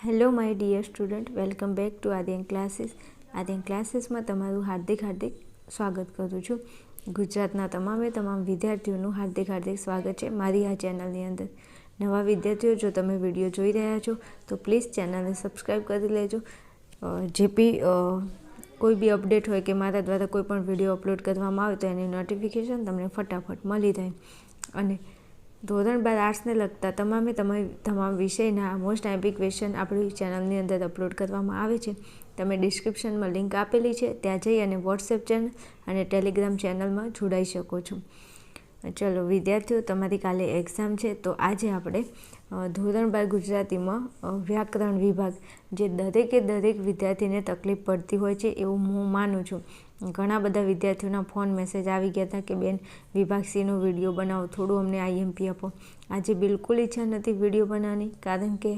Hello my dear student, welcome back to Aadhyan classes. Aadhyan ક્લાસીસમાં તમારું હાર્દિક સ્વાગત કરું છું. ગુજરાતના તમામ વિદ્યાર્થીઓનું હાર્દિક સ્વાગત છે મારી આ ચેનલની અંદર. નવા વિદ્યાર્થીઓ જો તમે વિડીયો જોઈ રહ્યા છો તો પ્લીઝ ચેનલને સબસ્ક્રાઈબ કરી લેજો. જે બી કોઈ બી અપડેટ હોય કે મારા દ્વારા કોઈ પણ વિડીયો અપલોડ કરવામાં આવે તો એની નોટિફિકેશન તમને ફટાફટ મળી જાય. અને ધોરણ 12 આર્ટ્સને લગતા તમામ વિષયના મોસ્ટ આઈમ્પી ક્વેશ્ચન આપણી ચેનલની અંદર અપલોડ કરવામાં આવે છે. તમે ડિસ્ક્રિપ્શનમાં લિંક આપેલી છે, ત્યાં જઈ અને વોટ્સએપ ચેનલ અને ટેલિગ્રામ ચેનલમાં જોડાઈ શકો છો. ચલો વિદ્યાર્થીઓ, તમારી કાલે એક્ઝામ છે, તો આજે આપણે ધોરણ 12 ગુજરાતીમાં વ્યાકરણ વિભાગ, જે દરેક વિદ્યાર્થીને તકલીફ પડતી હોય છે એવું હું માનું છું. ઘણા બધા વિદ્યાર્થીઓના ફોન મેસેજ આવી ગયા હતા કે બેન વિભાગ સીનો વિડીયો બનાવો, થોડું અમને આઈએમપી આપો. આજે બિલકુલ ઈચ્છા નથી વિડીયો બનાવવાની, કારણ કે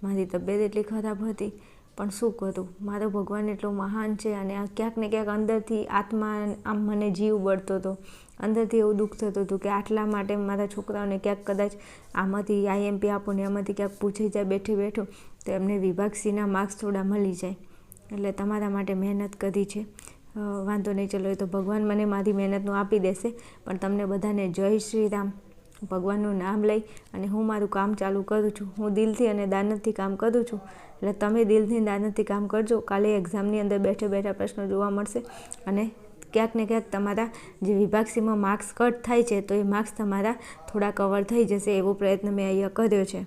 મારી તબિયત એટલી ખરાબ હતી. પણ શું કરું, મારો ભગવાન એટલો મહાન છે. અને આ ક્યાંક ને ક્યાંક અંદરથી આત્મા આમ મને જીવ બળતો હતો. અંદરથી એવું દુઃખ થતું હતું કે આટલા માટે મારા છોકરાઓને ક્યાંક કદાચ આમાંથી આઈએમપી આપો ને એમાંથી ક્યાંક પૂછાઈ જાય બેઠું તો એમને વિભાગ સીના માર્ક્સ થોડા મળી જાય. એટલે તમારા માટે મહેનત કરી છે. વાંધો નહીં, ચલો એ તો ભગવાન મને મારી મહેનતનું આપી દેશે. પણ તમને બધાને જય શ્રી રામ. ભગવાનનું નામ લઈ અને હું મારું કામ ચાલુ કરું છું. હું દિલથી અને દાનતથી કામ કરું છું. એટલે તમે દિલથી દાનતથી કામ કરજો. કાલે એક્ઝામની અંદર બેઠા પ્રશ્નો જોવા મળશે. અને ક્યાંક ને ક્યાંક તમારા જે વિભાગ સીમાં માર્ક્સ કટ થાય છે તો એ માર્ક્સ તમારા થોડા કવર થઈ જશે, એવો પ્રયત્ન મેં અહીંયા કર્યો છે.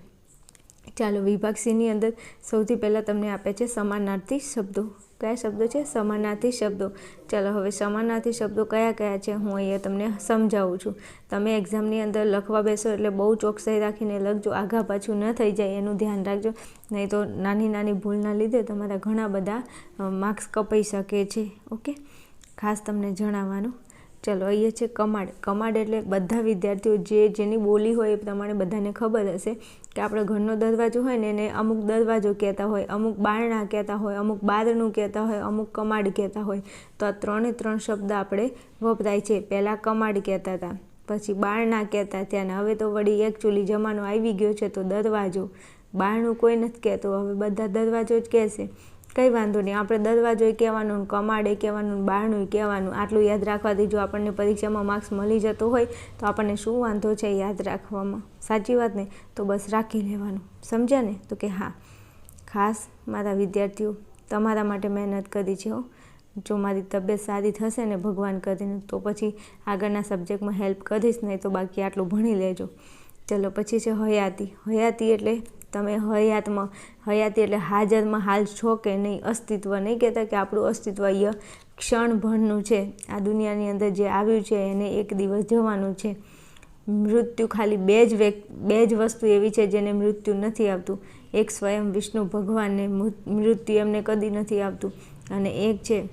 ચાલો, વિભાગ સીની અંદર સૌથી પહેલાં તમને આપે છે સમાનાર્થી શબ્દો. કયા શબ્દો છે? સમાનાર્થી શબ્દો. ચાલો હવે સમાનાર્થી શબ્દો કયા છે હું અહીંયા તમને સમજાવું છું. તમે એક્ઝામની અંદર લખવા બેસો એટલે બહુ ચોકસાઈ રાખીને લખજો, આઘા પાછું ન થઈ જાય એનું ધ્યાન રાખજો. નહીં તો નાની ભૂલના લીધે તમારા ઘણા બધા માર્ક્સ કપાઈ શકે છે. ઓકે, ખાસ તમને જણાવવાનું. ચલો, અહીંયા છે કમાડ. કમાડ એટલે બધા વિદ્યાર્થીઓ જેની બોલી હોય એ પ્રમાણે બધાને ખબર હશે કે આપણે ઘરનો દરવાજો હોય ને એને અમુક દરવાજો કહેતા હોય, અમુક બારણા કહેતા હોય, અમુક બારણું કહેતા હોય, અમુક કમાડ કહેતા હોય. તો આ 3 શબ્દ આપણે વપરાય છે. પહેલાં કમાડ કહેતા હતા, પછી બારણા કહેતા થયા, ને હવે તો વળી એકચ્યુઅલી જમાનો આવી ગયો છે તો દરવાજો. બારણું કોઈ નથી કહેતો, હવે બધા દરવાજો જ કહેશે. કંઈ વાંધો નહીં, આપણે દરવાજોય કહેવાનું, કમાડે કહેવાનું, બારણું કહેવાનું. આટલું યાદ રાખવાથી જો આપણને પરીક્ષામાં માર્ક્સ મળી જતો હોય તો આપણને શું વાંધો છે યાદ રાખવામાં? સાચી વાત ને? તો બસ રાખી લેવાનું. સમજ્યા ને? તો કે હા, ખાસ મારા વિદ્યાર્થીઓ તમારા માટે મહેનત કરી છે. જો મારી તબિયત સારી થશે ને ભગવાન કરીને તો પછી આગળના સબ્જેક્ટમાં હેલ્પ કરીશ, નહીં તો બાકી આટલું ભણી લેજો. ચલો, પછી છે હયાતી. હયાતી એટલે તમે હયાતી એટલે હાજરમાં હાલ છો કે નહીં, અસ્તિત્વ. નહીં કહેતા કે આપણું અસ્તિત્વ અહીંયા ક્ષણભરનું છે. આ દુનિયાની અંદર જે આવ્યું છે એને એક દિવસ જવાનું છે. મૃત્યુ ખાલી બે જ વસ્તુ એવી છે જેને મૃત્યુ નથી આવતું. એક સ્વયં વિષ્ણુ ભગવાનને મૃત્યુ એમને કદી નથી આવતું, અને એક છે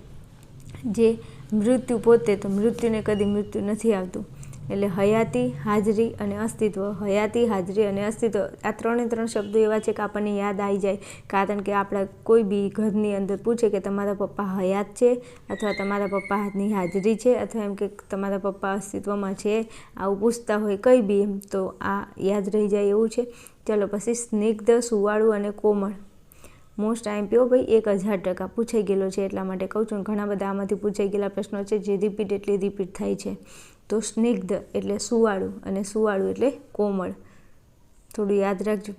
જે મૃત્યુ પોતે, તો મૃત્યુને કદી મૃત્યુ નથી આવતું. એટલે હયાતી, હાજરી અને અસ્તિત્વ. હયાતી, હાજરી અને અસ્તિત્વ, આ 3 શબ્દો એવા છે કે આપણને યાદ આવી જાય. કારણ કે આપણા કોઈ બી ઘરની અંદર પૂછે કે તમારા પપ્પા હયાત છે, અથવા તમારા પપ્પાની હાજરી છે, અથવા એમ કે તમારા પપ્પા અસ્તિત્વમાં છે, આવું પૂછતા હોય કંઈ બી એમ, તો આ યાદ રહી જાય એવું છે. ચલો, પછી સ્નિગ્ધ, સુવાળું અને કોમળ. મોસ્ટ આઈમ્પી ભાઈ, 1000% પૂછાઈ ગયેલો છે, એટલા માટે કહું છું. ઘણા બધા આમાંથી પૂછાઈ ગયેલા પ્રશ્નો છે જે રિપીટ થાય છે. તો સ્નિગ્ધ એટલે સુવાળું, અને સુવાળું એટલે કોમળ. થોડું યાદ રાખજો.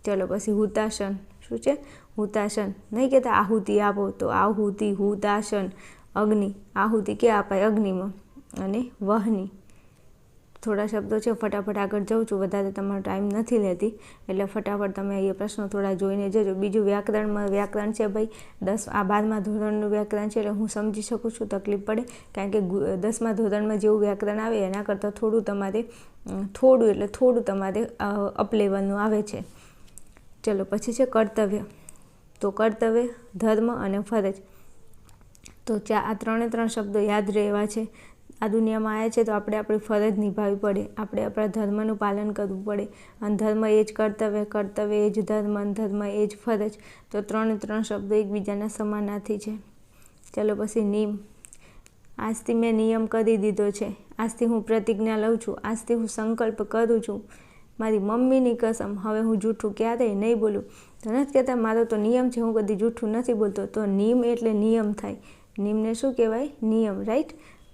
ચલો, પછી હુતાસન. શું છે? હુતાસન. નહીં કહેતા આહુતિ આપો, તો આહુતિ, હુતાસન. અગ્નિ. આહુતિ ક્યાં અપાય? અગ્નિમાં. અને વહની. થોડા શબ્દો છે, ફટાફટ આગળ જાઉં છું, વધારે તમારો ટાઈમ નથી લેતી, એટલે ફટાફટ તમે અહીંયા પ્રશ્નો થોડા જોઈને જજો. બીજું વ્યાકરણ છે ભાઈ, 12મા ધોરણનું વ્યાકરણ છે, એટલે હું સમજી શકું છું તકલીફ પડે, કારણ કે 10મા ધોરણમાં જેવું વ્યાકરણ આવે એના કરતાં થોડું તમારે અપ લેવલનું આવે છે. ચલો, પછી છે કર્તવ્ય. તો કર્તવ્ય, ધર્મ અને ફરજ. તો આ 3 શબ્દો યાદ રહેવા છે. આ દુનિયામાં આવ્યા છે તો આપણે આપણી ફરજ નિભાવવી પડે, આપણે આપણા ધર્મનું પાલન કરવું પડે. અને ધર્મ એ જ કર્તવ્ય, કર્તવ્ય એ જ ધર્મ, અને ધર્મ એ જ ફરજ. તો 3 શબ્દો એકબીજાના સમાનાર્થી છે. ચલો, પછી નિયમ. આજથી મેં નિયમ કરી દીધો છે, આજથી હું પ્રતિજ્ઞા લઉં છું, આજથી હું સંકલ્પ કરું છું, મારી મમ્મીની કસમ, હવે હું જૂઠું ક્યારેય નહીં બોલું. તો નથી કહેતા મારો તો નિયમ છે, હું કદી જૂઠું નથી બોલતો. તો નિયમ એટલે નિયમ થાય. નિયમને શું કહેવાય? નિયમ, રાઈટ.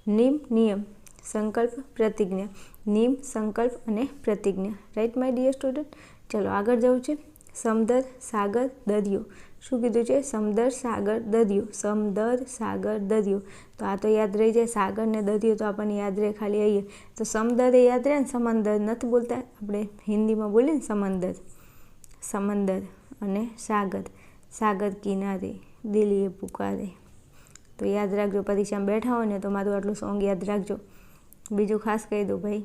નિયમ, સંકલ્પ, પ્રતિજ્ઞા. નિયમ, સંકલ્પ અને પ્રતિજ્ઞા, રાઈટ માય ડિયર સ્ટુડન્ટ. ચલો આગળ જવું છે. સમદર, સાગર, દરિયો. શું કીધું છે? સમદર, સાગર, દરિયો. સમદર, સાગર, દરિયો. તો આ તો યાદ રહી જાય. સાગર ને દરિયો તો આપણને યાદ રહે ખાલી અહીંયા. તો સમદર એ યાદ રહે ને, સમંદર નથી બોલતા આપણે હિન્દીમાં બોલીએ ને સમંદર. સમંદર અને સાગર. સાગર કિનારે દિલ એ પુકારે. તો યાદ રાખજો, પરીક્ષામાં બેઠા હોય ને તો મારું આટલું સોંગ યાદ રાખજો. બીજું ખાસ કહી દઉં ભાઈ,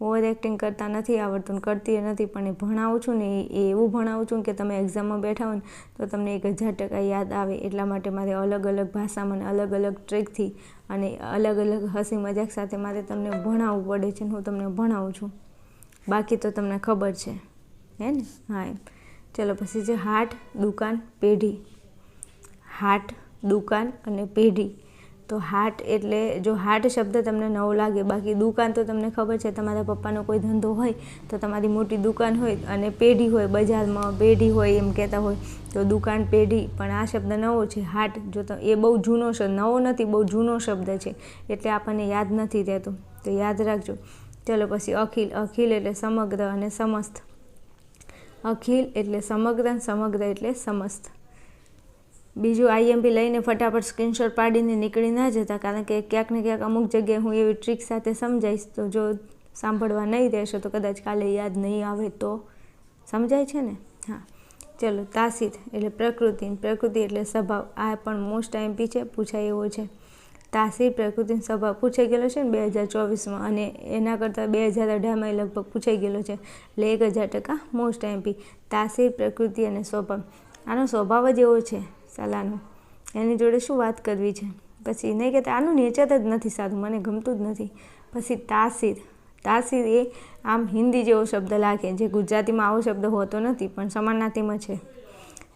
ઓવર એક્ટિંગ કરતા નથી આવડતું, કરતી નથી, પણ એ ભણાવું છું ને એ એવું ભણાવું છું કે તમે એક્ઝામમાં બેઠા હોય ને તો તમને 1000% યાદ આવે. એટલા માટે મારે અલગ અલગ ભાષામાં અને અલગ અલગ ટ્રીકથી અને અલગ અલગ હસી મજાક સાથે મારે તમને ભણાવવું પડે છે. હું તમને ભણાવું છું, બાકી તો તમને ખબર છે હે ને. હા એમ. ચલો પછી છે હાટ, દુકાન, પેઢી. હાટ, દુકાન અને પેઢી. તો હાટ એટલે, જો હાટ શબ્દ તમને નવો લાગે, બાકી દુકાન તો તમને ખબર છે, તમારા પપ્પાનો કોઈ ધંધો હોય તો તમારી મોટી દુકાન હોય, અને પેઢી હોય બજારમાં પેઢી હોય એમ કહેતા હોય, તો દુકાન, પેઢી. પણ આ શબ્દ નવો છે હાટ. જો તો એ બહુ જૂનો શબ્દ, નવો નથી, બહુ જૂનો શબ્દ છે, એટલે આપણને યાદ નથી રહેતું, તો યાદ રાખજો. ચલો પછી અખિલ. અખિલ એટલે સમગ્ર અને સમસ્ત. અખિલ એટલે સમગ્ર, સમગ્ર એટલે સમસ્ત. બીજું IMP લઈને ફટાફટ સ્ક્રીનશોટ પાડીને નીકળી ના જતા, કારણ કે ક્યાંક ને ક્યાંક અમુક જગ્યાએ હું એવી ટ્રીક સાથે સમજાઈશ, તો જો સાંભળવા નહીં રહેશો તો કદાચ કાલે યાદ નહીં આવે. તો સમજાય છે ને? હા. ચલો તાસીર એટલે પ્રકૃતિ. પ્રકૃતિ એટલે સ્વભાવ. આ પણ મોસ્ટ IMP છે, પૂછાય એવો છે. તાસીર, પ્રકૃતિ, સ્વભાવ પૂછાઈ ગયેલો છે ને 2024માં, અને એના કરતાં 2018માં લગભગ પૂછાઈ ગયેલો છે, એટલે 1000% મોસ્ટ IMP. તાસીર, પ્રકૃતિ અને સ્વભાવ. આનો સ્વભાવ જ એવો છે સાલાનો, એની જોડે શું વાત કરવી છે. પછી નહીં કહેતા આનું નેચર જ નથી સારું, મને ગમતું જ નથી. પછી તાસીર. તાસીર એ આમ હિન્દી જેવો શબ્દ લાગે, જે ગુજરાતીમાં આવો શબ્દ હોતો નથી, પણ સમાનાર્થીમાં છે.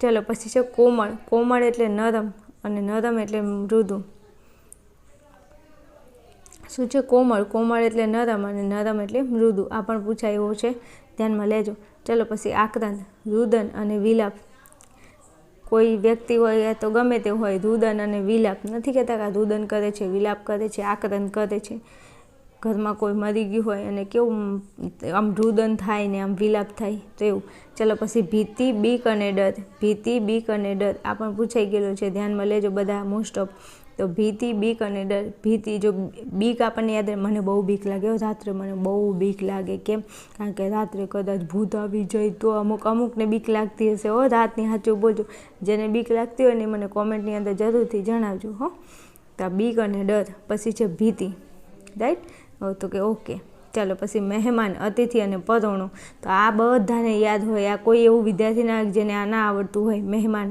ચલો પછી છે કોમળ. કોમળ એટલે નરમ, અને નરમ એટલે મૃદુ. શું છે? કોમળ. કોમળ એટલે નરમ, અને નરમ એટલે મૃદુ. આ પણ પૂછાય એવો છે, ધ્યાનમાં લેજો. ચલો પછી આક્રાંત. રુદન અને વિલાપ. કોઈ વ્યક્તિ હોય તો ગમે તે હોય, રુદન અને વિલાપ. નથી કહેતા કે રુદન કરે છે, વિલાપ કરે છે, આક્રંદ કરે છે. ઘરમાં કોઈ મરી ગયું હોય અને કેવું આમ રુદન થાય ને આમ વિલાપ થાય, તો એવું. ચલો પછી ભીતિ, બીક અને ડર. ભીતિ, બીક અને ડર. આ પણ પૂછાઈ ગયેલો છે, ધ્યાનમાં લેજો બધા મોસ્ટ ઓફ. તો ભીતિ, બીક અને ડર. ભીતિ, જો બીક આપણને યાદ રહે, મને બહુ બીક લાગે રાત્રે, મને બહુ બીક લાગે. કેમ? કારણ કે રાત્રે કદાચ ભૂત આવી જાય તો અમુકને બીક લાગતી હશે. રાતની સાચું બોલજો. જેને બીક લાગતી હોય ને મને કોમેન્ટની અંદર જરૂરથી જણાવજો હો. તો બીક અને ડર. પછી છે ભીતિ, રાઈટ. તો કે ઓકે. ચાલો પછી મહેમાન, અતિથિ અને પરોણો. તો આ બધાને યાદ હોય. આ કોઈ એવું વિદ્યાર્થી ના જેને આ ના આવડતું હોય. મહેમાન,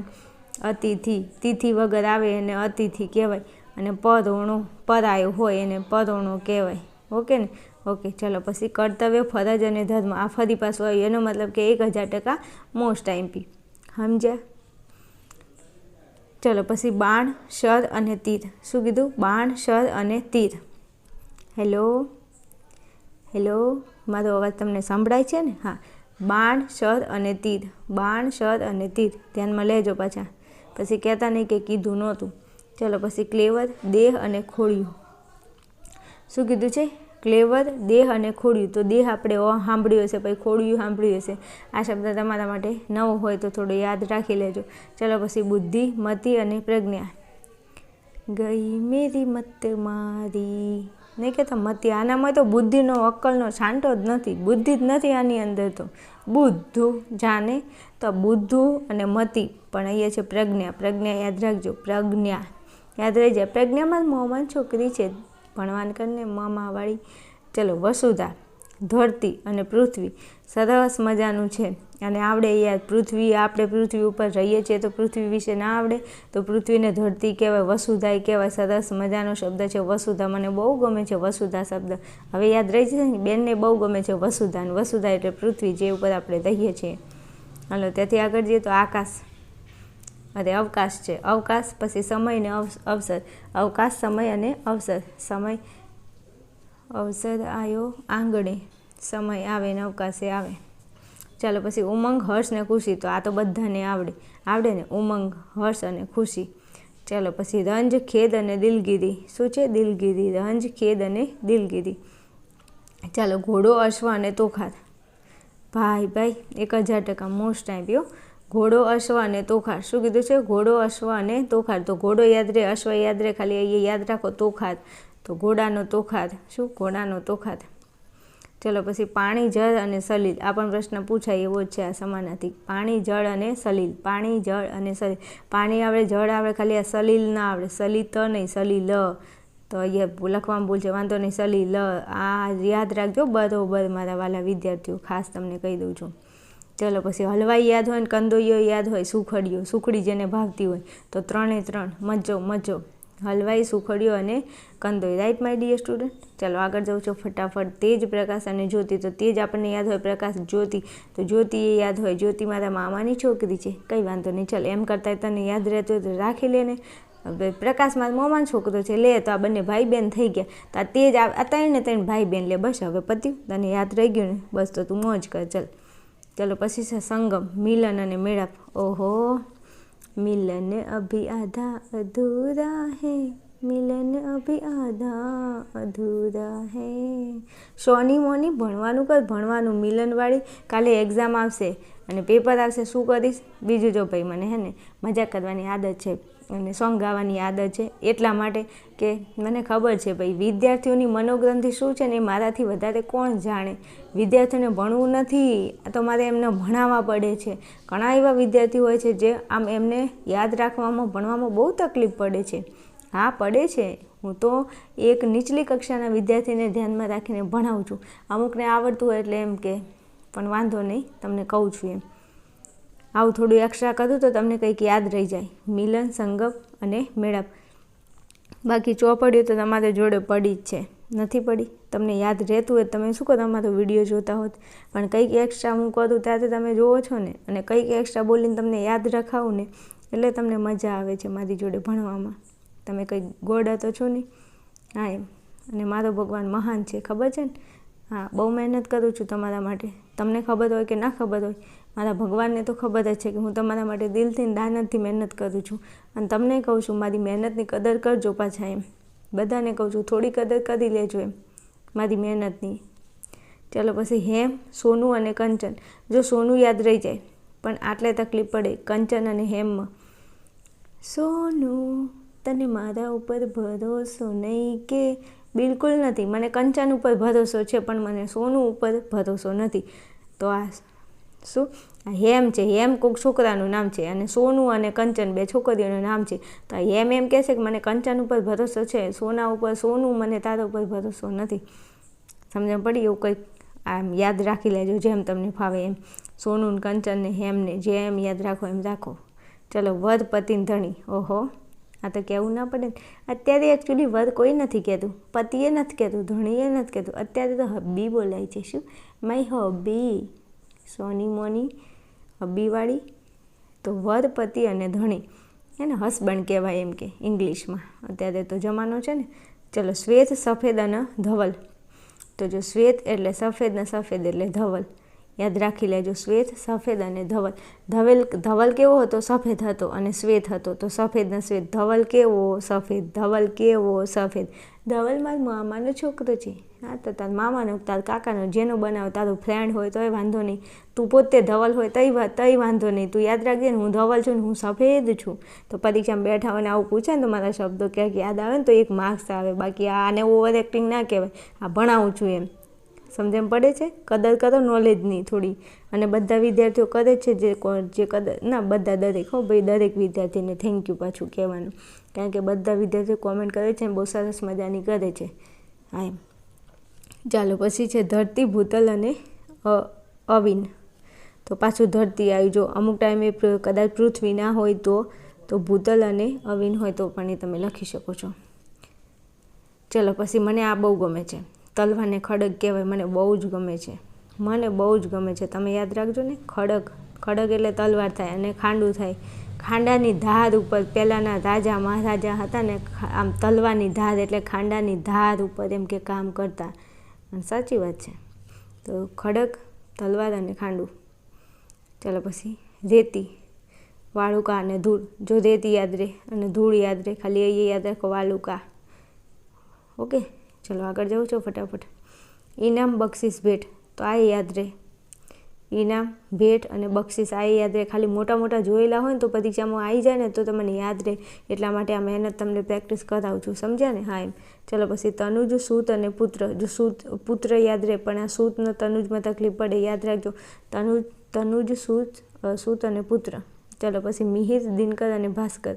અતિથિ, તિથિ વગર આવે એને અતિથિ કહેવાય, અને પરોણો, પરાયો હોય એને પરોણો કહેવાય. ઓકે ને? ઓકે. ચલો પછી કર્તવ્ય, ફરજ અને ધર્મ. આ ફરી પાછું આવ્યું, એનો મતલબ કે 1000% મોસ્ટ IMP. સમજ્યા? ચલો પછી બાણ, શર અને તીર. શું કીધું? બાણ, શર અને તીર. હેલો, મારો અવાજ તમને સંભળાય છે ને? હા. બાણ, શર અને તીર. બાણ, શર અને તીર. ધ્યાનમાં લેજો પાછા, પછી કહેતા નહીં કે કીધું નહોતું. ચલો પછી ક્લેવર, દેહ અને ખોડિયું. શું કીધું છે? ક્લેવર, દેહ અને ખોડિયું. તો દેહ આપણે સાંભળ્યું હશે, પછી ખોડિયું સાંભળ્યું હશે. આ શબ્દ તમારા માટે નવો હોય તો થોડો યાદ રાખી લેજો. ચલો પછી બુદ્ધિ, મતિ અને પ્રજ્ઞા. ગઈ મેરી મત મારી. નહીં કહેતા મતિ. આનામાં તો બુદ્ધિનો, અક્કલનો છાંટો જ નથી, બુદ્ધિ જ નથી આની અંદર. તો બુદ્ધુ જાને, તો બુદ્ધુ અને મતિ. પણ અહીંયા છે પ્રજ્ઞા. પ્રજ્ઞા યાદ રાખજો. પ્રજ્ઞા યાદ રહી જાય. પ્રજ્ઞામાં મોમાં છોકરી છે, ભણવાન કરીને મામાવાળી. ચલો વસુધા. ધરતી અને પૃથ્વી. સરસ મજાનું છે, અને આવડે યાદ. પૃથ્વી, આપણે પૃથ્વી ઉપર રહીએ છીએ તો પૃથ્વી વિશે ના આવડે? તો પૃથ્વીને ધરતી કહેવાય, વસુધાય કહેવાય. સરસ મજાનો શબ્દ છે વસુધા. મને બહુ ગમે છે વસુધા શબ્દ. હવે યાદ રહી જશે ને, બેનને બહુ ગમે છે વસુધા. વસુધા એટલે પૃથ્વી, જે ઉપર આપણે રહીએ છીએ. હાલો ત્યાંથી આગળ જઈએ તો આકાશ, અરે અવકાશ છે. અવકાશ. પછી સમય ને અવસર. અવકાશ, સમય અને અવસર. સમય, અવસર આવ્યો આંગણે, સમય આવે ને અવકાશે આવે. ચાલો પછી ઉમંગ, હર્ષ ને ખુશી. તો આ તો બધાને આવડે ને, ઉમંગ, હર્ષ અને ખુશી. ચાલો પછી રંજ, ખેદ અને દિલગીરી. શું છે? દિલગીરી. રંજ, ખેદ અને દિલગીરી. ચાલો ઘોડો, અશ્વ અને તોખાર. ભાઈ 1000% મોસ્ટ ટાઈમ. ઘોડો, અશ્વ અને તોખાર. શું કીધું છે? ઘોડો, અશ્વ અને તોખાર. તો ઘોડો યાદ રહે, અશ્વ યાદ રહે, ખાલી અહીંયા યાદ રાખો તોખાર. તો ઘોડાનો તોખાર. શું? ઘોડાનો તોખાર. ચલો પછી પાણી, જળ અને સલીલ. આ પણ પ્રશ્ન પૂછાય એવો જ છે આ સમાનાર્થી. પાણી, જળ અને સલીલ. પાણી, જળ અને સલીલ. પાણી આવડે, જળ આવડે, ખાલી આ સલીલ ના આવડે. સલિત નહીં, સલીલ. તો અહીંયા લખવામાં ભૂલ છે, વાંધો નહીં, સલીલ. આ યાદ રાખજો બરોબર મારા વાલા વિદ્યાર્થીઓ, ખાસ તમને કહી દઉં છું. ચલો પછી હલવાઈ યાદ હોય ને કંદોઈઓ યાદ હોય, સુખડીઓ, સુખડી જેને ભાવતી હોય તો 3 એ 3. મજો. હલવાઈ, સુખડીઓ અને કંદોઈ. Right my dear student. ચાલો આગળ જાઉં છું ફટાફટ. તેજ, પ્રકાશ અને જ્યોતિ. તો તેજ આપણને યાદ હોય, પ્રકાશ, જ્યોતિ. તો જ્યોતિ એ યાદ હોય. જ્યોતિ મારા મામાની છોકરી છે, કંઈ વાંધો નહીં. ચાલ એમ કરતાં તને યાદ રહેતું હોય તો રાખી લે ને. હવે પ્રકાશ મારા મામાનો છોકરો છે, લે. તો આ બંને ભાઈ બહેન થઈ ગયા. તો આ તેજ આ 3 ભાઈ બહેન લે. બસ હવે પત્યું, તને યાદ રહી ગયું ને, બસ તો તું મોજ કર. ચલો પછી છે સંગમ, મિલન અને મેળાપ. ઓહો, મિलन अभी आधा अधूरा है, મિલન અભી આધા અધૂરા હે. સોની મોની ભણવાનું કર, ભણવાનું. મિલનવાળી કાલે એક્ઝામ આવશે અને પેપર આવશે, શું કરીશ? બીજું જો ભાઈ મને હે ને મજાક કરવાની આદત છે અને સોંગ ગાવાની આદત છે, એટલા માટે કે મને ખબર છે ભાઈ વિદ્યાર્થીઓની મનોગ્રંથિ શું છે ને એ મારાથી વધારે કોણ જાણે. વિદ્યાર્થીઓને ભણવું નથી, આ તો મારે એમને ભણાવવા પડે છે. ઘણા એવા વિદ્યાર્થીઓ હોય છે જે આમ એમને યાદ રાખવામાં, ભણવામાં બહુ તકલીફ પડે છે. હા પડે છે. હું તો એક નીચલી કક્ષાના વિદ્યાર્થીને ધ્યાનમાં રાખીને ભણાવું છું. અમુકને આવડતું હોય એટલે એમ કે પણ વાંધો નહીં, તમને કહું છું એમ. આવું થોડું એક્સ્ટ્રા કરું તો તમને કંઈક યાદ રહી જાય. મિલન, સંગમ અને મેળાપ. બાકી ચોપડીઓ તો તમારે જોડે પડી જ છે, નથી પડી? તમને યાદ રહેતું હોય તમે શું કહો, તમારો વિડીયો જોતા હોત. પણ કંઈક એક્સ્ટ્રા હું કરું ત્યારે તમે જુઓ છો ને, અને કંઈક એક્સ્ટ્રા બોલીને તમને યાદ રખાવું ને એટલે તમને મજા આવે છે મારી જોડે ભણવામાં. તમે કંઈક ગોડા તો છો નહીં. હા એમ. અને મારો ભગવાન મહાન છે, ખબર છે ને? હા, બહુ મહેનત કરું છું તમારા માટે. તમને ખબર હોય કે ના ખબર હોય, મારા ભગવાનને તો ખબર જ છે કે હું તમારા માટે દિલથી દાનતથી મહેનત કરું છું. અને તમને કહું છું મારી મહેનતની કદર કરજો પાછા એમ. બધાને કહું છું થોડી કદર કરી લેજો એમ મારી મહેનતની. ચાલો પછી હેમ, સોનું અને કંચન. જો સોનું યાદ રહી જાય પણ આટલે તકલીફ પડે કંચન અને હેમમાં. સોનું તને મારા ઉપર ભરોસો નહીં કે? બિલકુલ નથી. મને કંચન ઉપર ભરોસો છે પણ મને સોનું ઉપર ભરોસો નથી. તો આ શું? હેમ છે. હેમ કોઈક છોકરાનું નામ છે અને સોનું અને કંચન 2 છોકરીઓનું નામ છે. તો હેમ એમ કહે છે કે મને કંચન ઉપર ભરોસો છે, સોના ઉપર, સોનું મને તારા ઉપર ભરોસો નથી. સમજણ પડી? એવું કંઈક આમ યાદ રાખી લેજો જેમ તમને ફાવે એમ. સોનું, કંચન ને હેમને જેમ યાદ રાખો એમ રાખો. ચલો વર, પતિ, ધણી. ઓહો, આ તો કહેવું ના પડે ને. અત્યારે એકચ્યુઅલી વર કોઈ નથી કહેતું, પતિએ નથી કહેતું, ધણીએ નથી કહેતું. અત્યારે તો હબ્બી બોલાય છે. શું? માય હબ્બી. સોની મોની હબ્બીવાળી. તો વર, પતિ અને ધણી એને હસબન્ડ કહેવાય એમ કે ઇંગ્લિશમાં. અત્યારે તો જમાનો છે ને. ચલો શ્વેત, સફેદ અને ધવલ. તો જો શ્વેત એટલે સફેદ ને સફેદ એટલે ધવલ. યાદ રાખી લેજો, શ્વેત, સફેદ અને ધવલ. ધવલ કેવો હતો? સફેદ હતો. અને શ્વેત હતો તો સફેદ ને શ્વેત. ધવલ કેવો? સફેદ. ધવલ કેવો? સફેદ. ધવલ મારા મામાનો છોકરો છે. હા તો તાર મામાનો, તાર કાકાનો, જેનો બનાવ, તારો ફ્રેન્ડ હોય તોય વાંધો નહીં, તું પોતે ધવલ હોય તોય વાંધો નહીં. તું યાદ રાખજે ને, હું ધવલ છું ને હું સફેદ છું. તો પરીક્ષામાં બેઠા હોય ને આવું પૂછે ને તો મારા શબ્દો ક્યાંક યાદ આવે ને તો 1 માર્ક્સ આવે. બાકી આને ઓવર એક્ટિંગ ના કહેવાય, આ ભણાવું છું એમ. સમજણ પડે છે? કદર કરો નોલેજની થોડી. અને બધા વિદ્યાર્થીઓ કરે છે જે કદર ના, બધા દરેક હો ભાઈ, દરેક વિદ્યાર્થીને થેન્ક યુ પાછું કહેવાનું. કારણ કે બધા વિદ્યાર્થીઓ કોમેન્ટ કરે છે ને બહુ સરસ મજાની કરે છે. હા એમ. ચાલો પછી છે ધરતી, ભૂતલ અને અવિન. તો પાછું ધરતી આવી. જો અમુક ટાઈમે કદાચ પૃથ્વી ના હોય તો ભૂતલ અને અવિન હોય તો પણ એ તમે લખી શકો છો. ચલો પછી મને આ બહુ ગમે છે, તલવારને ખડગ કહેવાય. મને બહુ જ ગમે છે, મને બહુ જ ગમે છે. તમે યાદ રાખજો ને, ખડગ. ખડગ એટલે તલવાર થાય અને ખાંડું થાય. ખાંડાની ધાર ઉપર પહેલાંના રાજા મહારાજા હતા ને, આમ તલવારની ધાર એટલે ખાંડાની ધાર ઉપર એમ કે કામ કરતા. અને સાચી વાત છે. તો ખડગ, તલવાર અને ખાંડું. ચાલો પછી રેતી, વાળુકા અને ધૂળ. જો રેતી યાદ રહે અને ધૂળ યાદ રહે, ખાલી અહીંયા યાદ રાખો વાલુકા. ઓકે, ચલો આગળ જાઉં છો ફટાફટ. ઇનામ, બક્ષિસ, ભેટ, તો આ યાદ રહે. ઇનામ, ભેટ અને બક્ષિસ આ યાદ રહે. ખાલી મોટા મોટા જોયેલા હોય ને તો પરીક્ષામાં આવી જાય ને તો તમને યાદ રહે, એટલા માટે આ મહેનત તમને પ્રેક્ટિસ કરાવું છું, સમજ્યા ને? હા એમ. ચલો પછી તનુજ, સૂત અને પુત્ર. જો સૂત પુત્ર યાદ રહે, પણ આ સૂતનો તનુજમાં તકલીફ પડે, યાદ રાખજો. તનુજ, સૂત અને પુત્ર. ચલો પછી મિહિર, દિનકર અને ભાસ્કર.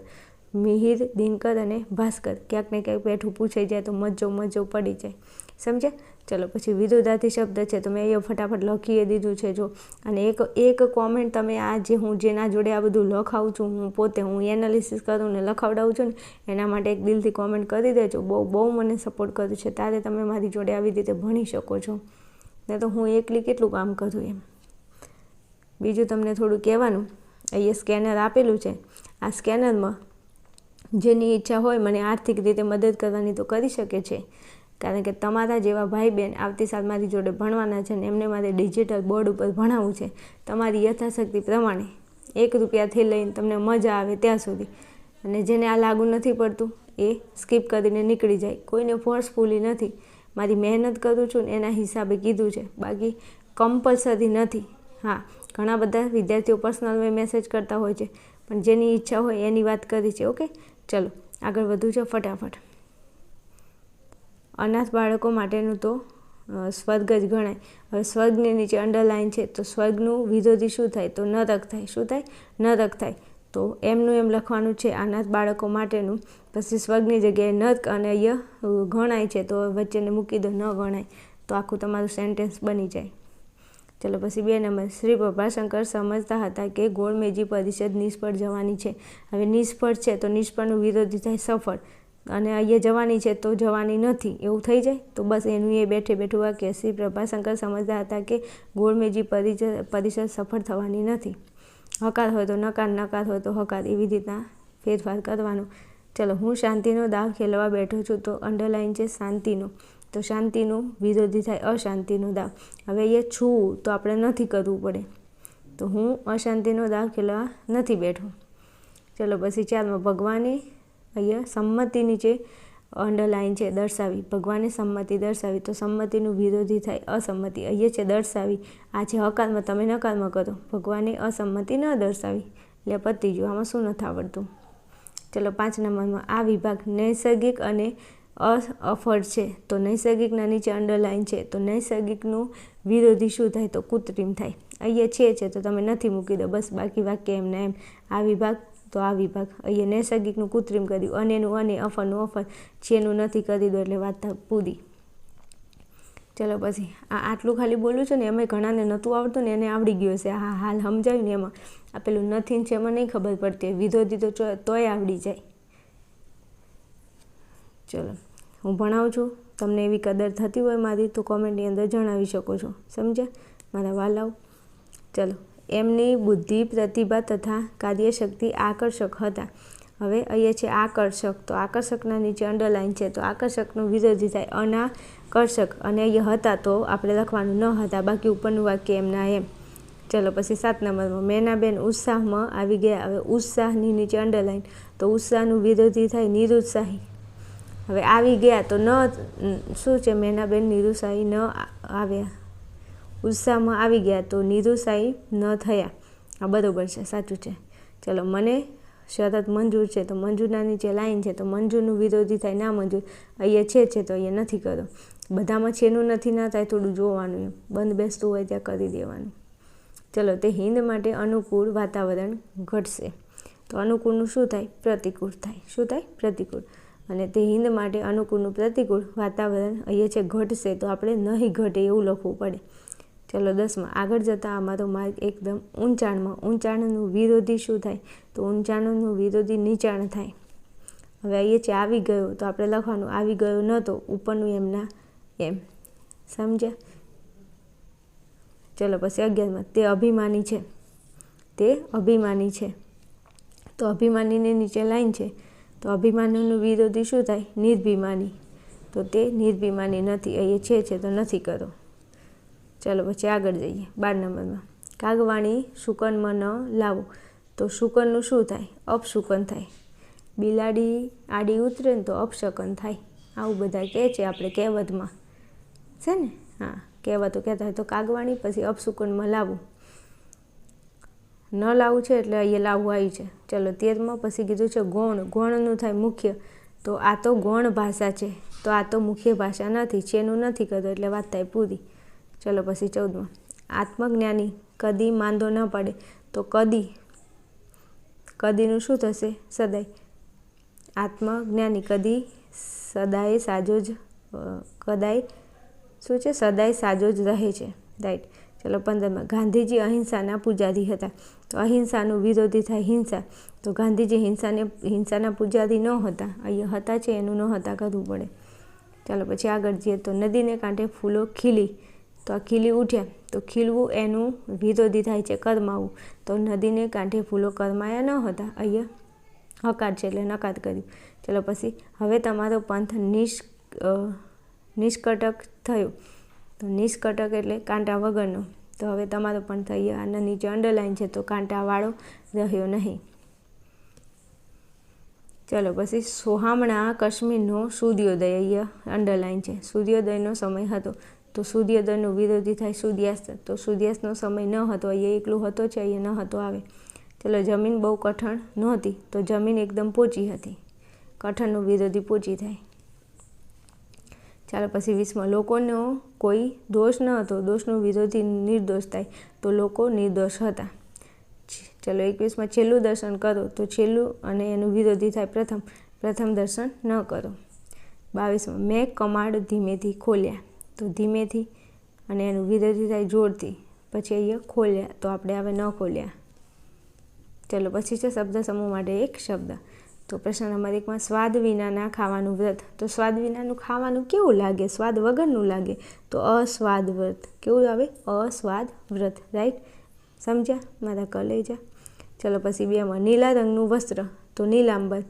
મિહિર, દિનકર અને ભાસ્કર. ક્યાંક ને ક્યાંક બેઠું પૂછાઈ જાય તો મજો પડી જાય, સમજ્યા? ચલો પછી વિરુદ્ધાર્થી શબ્દ છે તો મેં અહીંયા ફટાફટ લખી દીધું છે. જો અને એક કોમેન્ટ તમે આ જે હું જેના જોડે આ બધું લખાવું છું, હું એનાલિસિસ કરું ને લખાવડાવું છું ને, એના માટે એક દિલથી કોમેન્ટ કરી દેજો. બહુ મને સપોર્ટ કર્યું છે, ત્યારે તમે મારી જોડે આવી રીતે ભણી શકો છો. ને તો હું એકલી કેટલું કામ કરું એમ. બીજું તમને થોડું કહેવાનું, અહીંયા સ્કેનર આપેલું છે. આ સ્કેનરમાં જેની ઈચ્છા હોય મને આર્થિક રીતે મદદ કરવાની તો કરી શકે છે, કારણ કે તમારા જેવા ભાઈ બહેન આવતી સાલ મારી જોડે ભણવાના છે ને એમને મારે ડિજિટલ બોર્ડ ઉપર ભણાવવું છે. તમારી યથાશક્તિ પ્રમાણે 1 રૂપિયાથી લઈને તમને મજા આવે ત્યાં સુધી. અને જેને આ લાગુ નથી પડતું એ સ્કીપ કરીને નીકળી જાય. કોઈને ફોર્સફુલી નથી, મારી મહેનત કરું છું ને એના હિસાબે કીધું છે, બાકી કમ્પલસરી નથી. હા, ઘણા બધા વિદ્યાર્થીઓ પર્સનલ મેસેજ કરતા હોય છે, પણ જેની ઈચ્છા હોય એની વાત કરી છે. ઓકે, ચલો આગળ વધુ છે ફટાફટ. અનાથ બાળકો માટેનું તો સ્વર્ગ જ ગણાય. હવે સ્વર્ગની નીચે અંડરલાઇન છે તો સ્વર્ગનું વિરોધી શું થાય? તો નરક થાય. શું થાય? નરક થાય. તો એમનું એમ લખવાનું છે અનાથ બાળકો માટેનું. પછી સ્વર્ગની જગ્યાએ નરક અને અહીંયા ગણાય છે તો વચ્ચેને મૂકી દો, ન ગણાય, તો આખું તમારું સેન્ટેન્સ બની જાય. ચલો પછી 2 નંબર. શ્રી પ્રભાશંકર સમજતા હતા કે ગોળમેજી પરિષદ નિષ્ફળ જવાની છે. હવે નિષ્ફળ છે તો નિષ્ફળનું વિરોધી થાય સફળ, અને અહીંયા જવાની છે તો જવાની નથી, એવું થઈ જાય. તો બસ એનું એ બેઠું વાક્ય. શ્રી પ્રભાશંકર સમજતા હતા કે ગોળમેજી પરિષદ સફળ થવાની નથી. હકાર હોય તો નકાર, નકાર હોય તો હકાર, એવી રીતના ફેરફાર કરવાનો. ચલો, હું શાંતિનો દાવ ખેલવા બેઠો છું તો અંડરલાઇન છે શાંતિનો. તો શાંતિનું વિરોધી થાય અશાંતિનો દાવ. હવે અહીંયા છું તો આપણે નથી કરવું પડે, તો હું અશાંતિનો દાવ ખેલવા નથી બેઠો. ચલો પછી 4માં ભગવાને અહીંયા સંમતિ નીચે અંડરલાઇન છે દર્શાવી. ભગવાને સંમતિ દર્શાવી તો સંમતિનું વિરોધી થાય અસંમતિ. અહીંયા છે દર્શાવી, આ છે હકારમાં, તમે નકારમાં કરો. ભગવાને અસંમતિ ન દર્શાવી એટલે પતી ગયું. આમાં શું નથી આવડતું? ચલો 5 નંબરમાં આ વિભાગ નૈસર્ગિક અને અફળ છે તો નૈસર્ગિકના નીચે અંડરલાઇન છે તો નૈસર્ગિકનું વિરોધી શું થાય? તો કૃત્રિમ થાય. અહીંયા છે તો તમે નથી મૂકી દો, બસ બાકી વાક્ય એમના એમ. આ વિભાગ તો આ વિભાગ. અહીંયા નૈસર્ગિકનું કૃત્રિમ કર્યું, અનેનું અને, અફળનું અફળ, છેનું નથી કરી દો એટલે વાત પૂરી. ચલો પછી આટલું ખાલી બોલું છું ને એમાં ઘણાને નહોતું આવડતું ને એને આવડી ગયું છે. હા, હાલ સમજાયું ને એમાં. આ પેલું નથી છે એમાં નહીં ખબર પડતી, વિરોધી તો તોય આવડી જાય. ચલો, હું ભણાવું છું, તમને એવી કદર થતી હોય મારી તો કોમેન્ટની અંદર જણાવી શકો છો, સમજ્યા મારા વાલાઓ? ચલો, એમની બુદ્ધિ, પ્રતિભા તથા કાર્યશક્તિ આકર્ષક હતા. હવે અહીંયા છે આકર્ષક, તો આકર્ષકના નીચે અંડરલાઇન છે તો આકર્ષકનું વિરોધી થાય અનાકર્ષક, અને અહીંયા હતા તો આપણે લખવાનું ન હતા, બાકી ઉપરનું વાક્ય એમના એમ. ચલો પછી 7 નંબરમાં મેનાબેન ઉત્સાહમાં આવી ગયા. હવે ઉત્સાહની નીચે અંડરલાઇન તો ઉત્સાહનું વિરોધી થાય નિરુત્સાહી. હવે આવી ગયા તો ન શું છે? મેનાબેન નિરુત્સાહી ન આવ્યા. ઉત્સાહમાં આવી ગયા તો નિરુત્સાહી ન થયા. આ બરાબર છે, સાચું છે. ચલો, મને શરત મંજૂર છે તો મંજૂરના નીચે લાઈન છે તો મંજૂરનું વિરોધી થાય ના મંજૂર. અહીંયા છે તો અહીંયા નથી કરો. બધામાં છેનું નથી ના થાય, થોડું જોવાનું એમ. બંધ બેસતું હોય ત્યાં કરી દેવાનું. ચલો, તે હિંદ માટે અનુકૂળ વાતાવરણ ઘટશે તો અનુકૂળનું શું થાય? પ્રતિકૂળ થાય. શું થાય? પ્રતિકૂળ. અને તે હિંદ માટે અનુકૂળનું પ્રતિકૂળ વાતાવરણ અહીંયા છે ઘટશે તો આપણે નહીં ઘટે એવું લખવું પડે. ચલો 10માં આગળ જતાં અમારો માર્ગ એકદમ ઊંચાણમાં. ઊંચાણનું વિરોધી શું થાય? તો ઊંચાણનું વિરોધી નીચાણ થાય. હવે અહીંયા છે આવી ગયો તો આપણે લખવાનું આવી ગયો નહોતો, ઉપરનું એમના એમ, સમજ્યા? ચલો પછી 11માં તે અભિમાની છે. તે અભિમાની છે તો અભિમાનીની નીચે લાઈન છે તો અભિમાનીનું વિરોધી શું થાય? નિર્ભિમાની. તો તે નિર્ભિમાની નથી. અહીંયા છે તો નથી કરો. ચલો પછી આગળ જઈએ 12 નંબરમાં. કાગવાણી શુકનમાં ન લાવો, તો શુકનનું શું થાય? અપશુકન થાય. બિલાડી આડી ઉતરે ને તો અપશકન થાય. આવું બધા કહે છે આપણે કહેવતમાં છે ને. હા, કહેવતો કહેતા હોય. તો કાગવાણી પછી અપશુકનમાં લાવવું, ન લાવવું છે એટલે અહીંયા લાવવું આવ્યું છે. ચલો 13માં પછી કીધું છે ગૌણ. ગૌણનું થાય મુખ્ય. તો આ તો ગૌણ ભાષા છે, તો આ તો મુખ્ય ભાષા નથી, છેનું નથી કરતો એટલે વાત થાય પૂરી. ચલો પછી 14માં આત્મજ્ઞાની કદી માંદો ન પડે, તો કદીનું શું થશે? સદાય. આત્મજ્ઞાની કદી સદાય સાજો જ કદાય શું છે? સદાય સાજો જ રહે છે. રાઈટ. ચલો 15માં ગાંધીજી અહિંસાના પૂજારી હતા, તો અહિંસાનું વિરોધી થાય હિંસા. તો ગાંધીજી હિંસાના પૂજારી ન હતા, અહીંયા હતા છે એનું ન હતા કરવું પડે. ચાલો પછી આગળ જઈએ. તો નદીને કાંઠે ફૂલો ખીલી, તો આ ખીલી ઉઠ્યા, તો ખીલવું એનું વિરોધી થાય છે કરમાવું. તો નદીને કાંઠે ફૂલો કરમાયા ન હતા, અહીંયા હકાર છે એટલે નકાર કર્યું. ચલો પછી હવે તમારો પંથ નિષ્કટક થયો, તો નિષ્કટક એટલે કાંટા વગરનો. તો હવે તમારો પંથ અહીંયા આના નીચે અંડરલાઈન છે, તો કાંટાવાળો રહ્યો નહીં. ચલો પછી સોહામણા કાશ્મીરનો સૂર્યોદય, અહીંયા અંડરલાઈન છે. સૂર્યોદયનો સમય હતો, તો સૂર્યોદયનો વિરોધી થાય સૂર્યાસ્ત. તો સૂર્યાસ્તનો સમય ન હતો, અહીંયા એકલું હતો છે, અહીંયા ન હતો આવે. ચલો જમીન બહુ કઠણ નહોતી, તો જમીન એકદમ પોચી હતી. કઠણનું વિરોધી પોચી થાય. ચાલો પછી 20માં લોકોનો કોઈ દોષ ન હતો, દોષનું વિરોધી નિર્દોષ થાય, તો લોકો નિર્દોષ હતા. ચલો 21માં છેલ્લું દર્શન કરો, તો છેલ્લું અને એનું વિરોધી થાય પ્રથમ દર્શન ન કરો. 22માં મેં કમાડ ધીમેથી ખોલ્યા, તો ધીમેથી અને એનું વિરોધી થાય જોરથી. પછી અહીંયા ખોલ્યા, તો આપણે હવે ન ખોલ્યા. ચલો પછી છે શબ્દ સમૂહ માટે એક શબ્દ. તો પ્રશ્ન નંબર 1માં સ્વાદ વિનાના ખાવાનું વ્રત. તો સ્વાદ વિનાનું ખાવાનું કેવું લાગે? સ્વાદ વગરનું લાગે, તો અસ્વાદ વ્રત. કેવું આવે? અસ્વાદ વ્રત. રાઈટ. સમજ્યા મારા કલેજા? ચલો પછી 2માં નીલા રંગનું વસ્ત્ર, તો નીલાંબર.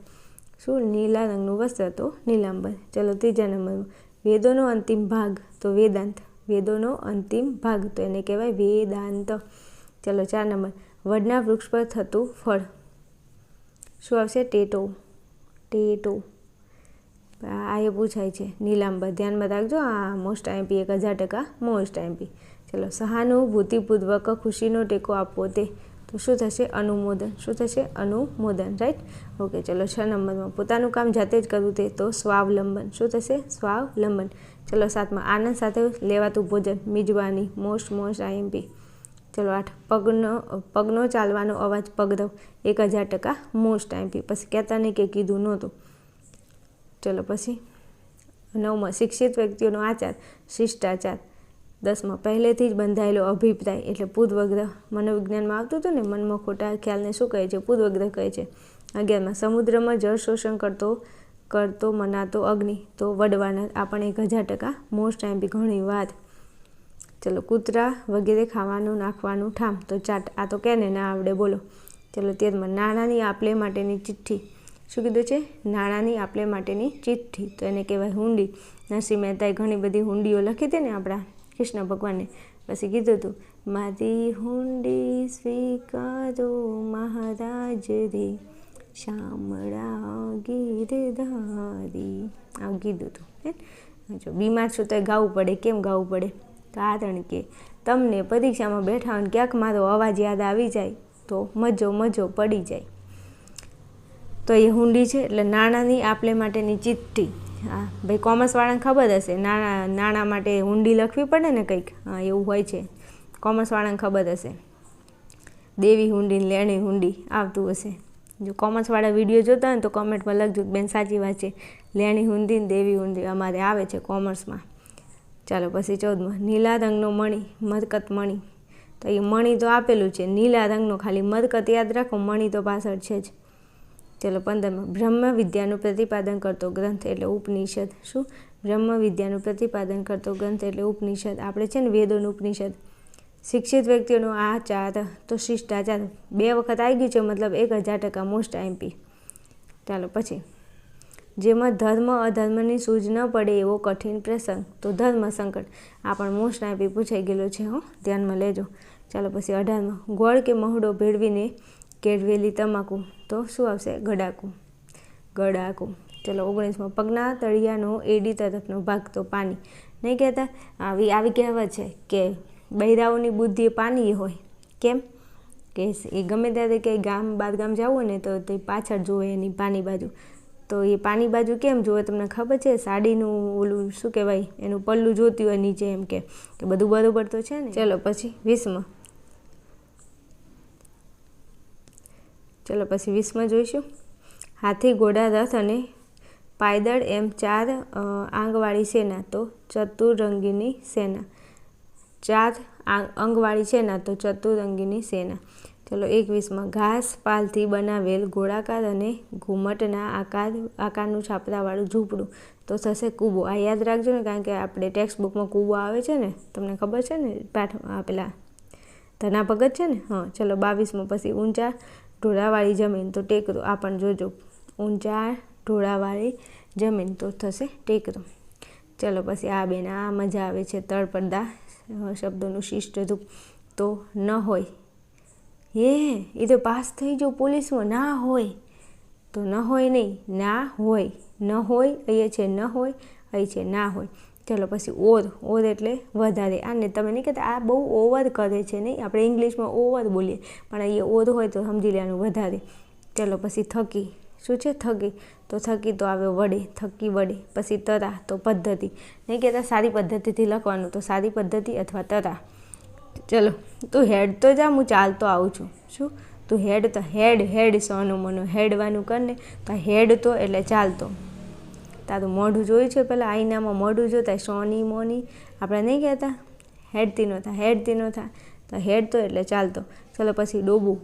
શું? નીલા રંગનું વસ્ત્ર, તો નીલાંબર. ચલો 3જા નંબરમાં વેદોનો અંતિમ ભાગ, તો વેદાંત. વેદોનો અંતિમ ભાગ, તો એને કહેવાય વેદાંત. ચલો 4 નંબર વડના વૃક્ષ પર થતું ફળ. શું આવશે? ટેટો. આ એ પૂછાય છે નીલાંબર. ધ્યાનમાં રાખજો, આ મોસ્ટ આઈએમપી 1000% મોસ્ટ આઈએમપી. ચલો સહાનુભૂતિપૂર્વક ખુશીનો ટેકો આપવો, તે તો શું થશે? અનુમોદન. શું થશે? અનુમોદન. રાઈટ. ઓકે. ચલો 6 નંબરમાં પોતાનું કામ જાતે જ કરવું, તે તો સ્વાવલંબન. શું થશે? સ્વાવલંબન. ચલો 7માં આનંદ સાથે લેવાતું ભોજન, મિજવાની. Most IMP. ચલો 8 પગનો ચાલવાનો અવાજ, પગરવ. 1000% મોસ્ટ આઈએમપી. પછી કહેતા નહીં કે કીધું નહોતું. ચલો પછી 9માં શિક્ષિત વ્યક્તિઓનો આચાર, શિષ્ટાચાર. 10માં પહેલેથી જ બંધાયેલો અભિપ્રાય, એટલે પૂર્વગ્રહ. મનોવિજ્ઞાનમાં આવતું હતું ને, મનમાં ખોટા ખ્યાલને શું કહે છે? પૂર્વગ્રહ કહે છે. 11માં સમુદ્રમાં જળ શોષણ કરતો મનાતો અગ્નિ, તો વડવાનર. આ પણ 1000% મોસ્ટ આઈએમપી. ઘણી વાર. ચલો કૂતરા વગેરે ખાવાનું નાખવાનું ઠામ, તો ચાટ. આ તો કેને ના આવડે? બોલો. ચલો 13માં નાણાંની આપલે માટેની ચિઠ્ઠી. શું કીધું છે? નાણાંની આપલે માટેની ચિઠ્ઠી, તો એને કહેવાય હુંડી. નરસિંહ મહેતાએ ઘણી બધી હુંડીઓ લખી હતી ને આપણા કૃષ્ણ ભગવાનને. પછી કીધું હતું મારી હુંડી સ્વીકારો મહારાજ રે, શામળા ગીરધારી. આવું કીધું હતું. જો બીમાર છું તો ગાવું પડે. કેમ ગાવું પડે? કારણ કે તમને પરીક્ષામાં બેઠા હોય ક્યાંક મારો અવાજ યાદ આવી જાય તો મજો પડી જાય. તો એ હુંડી છે, એટલે નાણાંની આપલે માટેની ચિઠ્ઠી. હા ભાઈ, કોમર્સવાળાને ખબર હશે, નાણાં માટે હુંડી લખવી પડે ને કંઈક. હા એવું હોય છે, કોમર્સવાળાને ખબર હશે. દેવી હુંડી, લેણી હુંડી આવતું હશે. જો કોમર્સવાળા વિડીયો જોતા હોય ને તો કોમેન્ટમાં લખજો બેન સાચી વાત છે, લેણી હુંડી ને દેવી હુંડી અમારે આવે છે કોમર્સમાં. ચાલો પછી 14માં નીલા રંગનો મણી, મરકત મણી. તો એ મણી તો આપેલું છે, નીલા રંગનો, ખાલી મરકત યાદ રાખો, મણી તો પાછળ છે જ. ચલો 15માં બ્રહ્મ વિદ્યાનું પ્રતિપાદન કરતો ગ્રંથ એટલે ઉપનિષદ. શું? બ્રહ્મ વિદ્યાનું પ્રતિપાદન કરતો ગ્રંથ એટલે ઉપનિષદ. આપણે છે ને વેદોનું ઉપનિષદ. શિક્ષિત વ્યક્તિઓનો આચાર, તો શિષ્ટાચાર. 2 વખત આવી ગયું છે, મતલબ 1000% મોસ્ટ આઈએમપી. ચાલો પછી જેમાં ધર્મ અધર્મની સૂઝ ન પડે એવો કઠિન પ્રસંગ, તો ધર્મ સંકટ. આ પણ મોસ્ટ આઈએમપી પૂછાઈ ગયેલો છે, ધ્યાનમાં લેજો. ચાલો પછી 18માં ગોળ કે મહુડો ભેળવીને કેળવેલી તમાકુ, તો શું આવશે? ગડાકુ. ચલો 19માં પગના તળિયાનો એડી તરફનો ભાગ તો પાની. નહીં કહેતા આવી કહેવત છે કે બૈરાઓની બુદ્ધિ પાની હોય. કેમ કે એ ગમે ત્યારે કંઈ ગામ જવું હોય ને તો તે પાછળ જોવે એની પાની બાજુ. તો એ પાની બાજુ કેમ જોવે તમને ખબર છે? સાડીનું ઓલું શું કહેવાય એનું પલ્લું જોતી હોય નીચે, એમ કે બધું બરોબર તો છે ને. ચલો પછી 20માં જોઈશું. હાથી, ઘોડા, રથ અને પાયદળ એમ 4 આંગવાળી સેના તો ચતુરંગીની સેના. 4 અંગવાળી સેના તો ચતુરંગીની સેના. ચલો 21માં ઘાસ પાલથી બનાવેલ ગોળાકાર અને ઘુમટના આકારનું છાપરાવાળું ઝૂંપડું તો થશે કૂબો. આ યાદ રાખજો ને, કારણ કે આપણે ટેક્સ્ટ બુકમાં કૂબો આવે છે ને, તમને ખબર છે ને, પાઠ પેલા ધના ભગત છે ને. ચલો 22માં પછી ઊંચા ઢોળાવાળી જમીન તો ટેકરો. આ પણ જોજો, ઊંચા ઢોળાવાળી જમીન તો થશે ટેકરો. ચલો પછી આ બેન આ મજા આવે છે. તળપરદા શબ્દોનું શિષ્ટ રૂપ તો ન હોય. એ તો પાસ થઈ જાઓ પોલીસમાં. ના હોય તો ન હોય નહીં, ના હોય. ન હોય અહીંયા છે ન હોય, અહીં છે ના હોય. ચલો પછી ઓર એટલે વધારે. આને તમે નહીં કહેતા આ બહુ ઓવર કરે છે નહીં, આપણે ઇંગ્લિશમાં ઓવર બોલીએ, પણ અહીંયા ઓર હોય તો સમજી લેવાનું વધારે. ચલો પછી થકી. શું છે? થકી. તો થકી તો આવે વડે, થકી વડે. પછી તરા તો પદ્ધતિ. નહીં કહેતા સારી પદ્ધતિથી લખવાનું, તો સારી પદ્ધતિ અથવા તરા. ચલો તું હેડ તો જા, હું ચાલતો આવું છું. શું? તું હેડ તો હેડ સોનું મનો હેડવાનું કરને, તો હેડ તો એટલે ચાલતો. તારું મોઢું જોયું છે પેલા આઈનામાં મોઢું જોતા સોની મોની આપણે નહીં કહેતા હેડતી ન થા, તો હેડ તો એટલે ચાલતો. ચલો પછી ડોબું.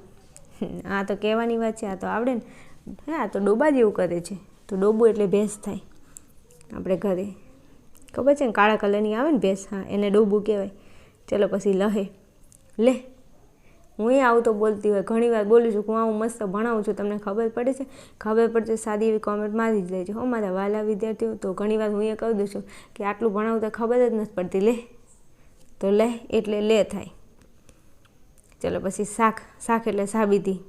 આ તો કહેવાની વાત છે, આ તો આવડે ને. આ તો ડોબા જેવું કરે છે. તો ડોબું એટલે ભેંસ થાય. આપણે ઘરે ખબર છે ને, કાળા કલરની આવે ને ભેંસ, એને ડોબું કહેવાય. ચલો પછી લહે. લે, હું આવું તો બોલતી હોય, ઘણી વાર બોલું છું. હું આવું મસ્ત ભણાવું છું, તમને ખબર પડે છે? ખબર પડશે સારી એવી કોમેન્ટ મારી જ લેજો મારા વાલા વિદ્યાર્થીઓ. તો ઘણી વાર હું એ કહી દઉં છું કે આટલું ભણાવું તો ખબર જ નથી પડતી. લે, તો લે એટલે લે થાય. ચલો પછી શાખ એટલે સાબિતી.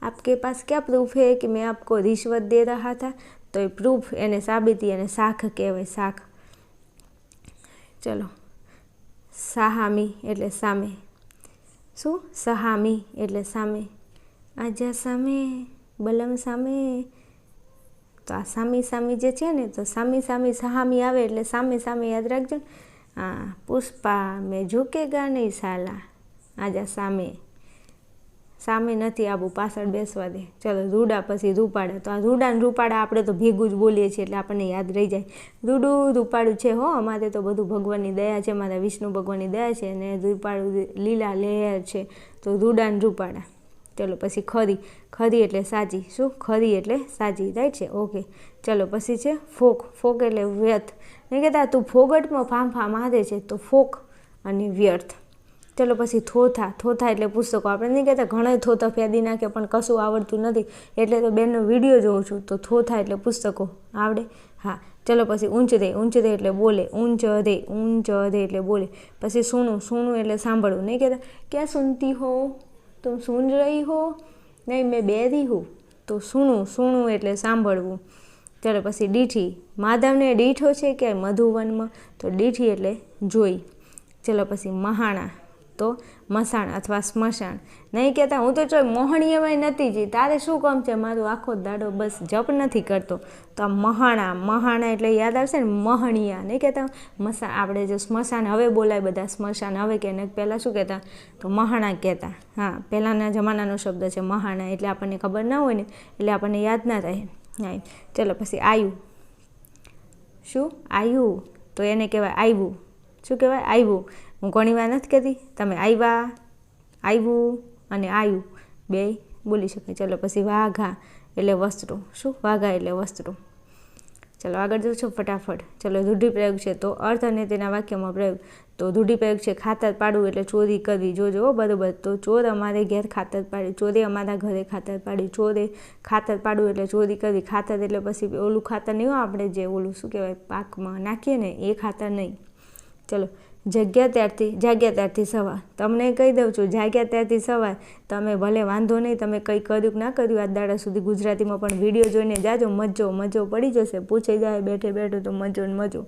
આપકે પાસ ક્યાં પ્રૂફ હે કે મેં આપકો રિશ્વત દે રહા થા? તો એ પ્રૂફ, એને સાબિતી, એને શાખ કહેવાય, શાખ. ચલો સહામી એટલે સામે. શું? સહામી એટલે સામે. આજા સામે, બલમ સામે. તો આ સામી જે છે ને, તો સામી સહામી આવે એટલે સામે યાદ રાખજો ને. પુષ્પા મેં ઝૂકેગા નહીં સાલા. આજા સામે નથી આવું, પાછળ બેસવા દે. ચલો રૂડા પછી રૂપાડા. તો આ રૂડા ને રૂપાડા આપણે તો ભેગું જ બોલીએ છીએ એટલે આપણને યાદ રહી જાય. રૂડું રૂપાડું છે અમારે તો બધું ભગવાનની દયા છે, મારા વિષ્ણુ ભગવાનની દયા છે, અને રૂપાડું લીલા લહેર છે. તો રૂડા ને રૂપાડા. ચલો પછી ખરી એટલે સાચી. શું? ખરી એટલે સાચી, રાઈટ છે, ઓકે. ચલો પછી છે ફોક એટલે વ્યર્થ. નહીં કહેતા તું ફોગટમાં ફાંફા મારે છે, તો ફોક અને વ્યર્થ. ચલો પછી થોથા એટલે પુસ્તકો. આપણે નહીં કહેતા ઘણા થોથા ફેદી નાખે પણ કશું આવડતું નથી, એટલે તો બેનનો વિડીયો જોઉં છું. તો થોથા એટલે પુસ્તકો આવડે. ચલો પછી ઊંચરે એટલે બોલે. ઊંચરે એટલે બોલે. પછી સુનું એટલે સાંભળવું. નહીં કહેતા ક્યાં સુનતી હો, તું સુન રહી હો? નહીં, મેં બેરી હું. તો સુનું એટલે સાંભળવું. ચલો પછી દીઠી. માધવને દીઠો છે કે મધુવનમાં? તો દીઠી એટલે જોઈ. ચલો પછી મહાણા. તો મસાણ અથવા સ્મશાન. નહીં કહેતા હું તો ચોય મોહણીએમાં નથી જી, તારે શું કામ છે? મારું આખો દાડો બસ જપ નથી કરતો. તો આ મહાણા એટલે યાદ આવશે ને, મહણિયા. નહીં કહેતા આપણે જો સ્મશાન હવે બોલાય બધા, સ્મશાન હવે કે પહેલાં શું કહેતા? તો મહાણા કહેતા. પહેલાંના જમાનાનો શબ્દ છે મહાણા, એટલે આપણને ખબર ના હોય ને, એટલે આપણને યાદ ના રહે. ચલો પછી આયુ. શું? આયુ. તો એને કહેવાય આવ્યું. શું કહેવાય? આવ્યું. હું ઘણી વાર નથી કહેતી, તમે આવ્યા, આવ્યું અને આયુ બે બોલી શકાય. ચલો પછી વાઘા એટલે વસ્ત્રો. શું? વાઘા એટલે વસ્ત્રો. ચલો આગળ જોશો ફટાફટ. ચલો રૂઢિપ્રયોગ છે, તો અર્થ અને તેના વાક્યમાં પ્રયોગ. તો રૂઢિપ્રયોગ છે ખાતર પાડવું એટલે ચોરી કરવી. જોજો બરાબર. તો ચોર અમારે ઘેર ખાતર પાડી, ચોરે અમારા ઘરે ખાતર પાડી. ચોરે ખાતર પાડવું એટલે ચોરી કરવી. ખાતર એટલે પછી ઓલું ખાતર નહીં, આપણે જે ઓલું શું કહેવાય પાકમાં નાખીએ ને એ ખાતર નહીં. ચલો જાગ્યા ત્યારથી સવાર. તમને કહી દઉં છું, જાગ્યા ત્યારથી સવાર. તમે ભલે વાંધો નહીં તમે કંઈ કર્યું કે ના કર્યું આજ દાડા સુધી, ગુજરાતીમાં પણ વિડીયો જોઈને જાજો, મજો પડી જશે. પૂછાઈ જાય બેઠે તો મજો.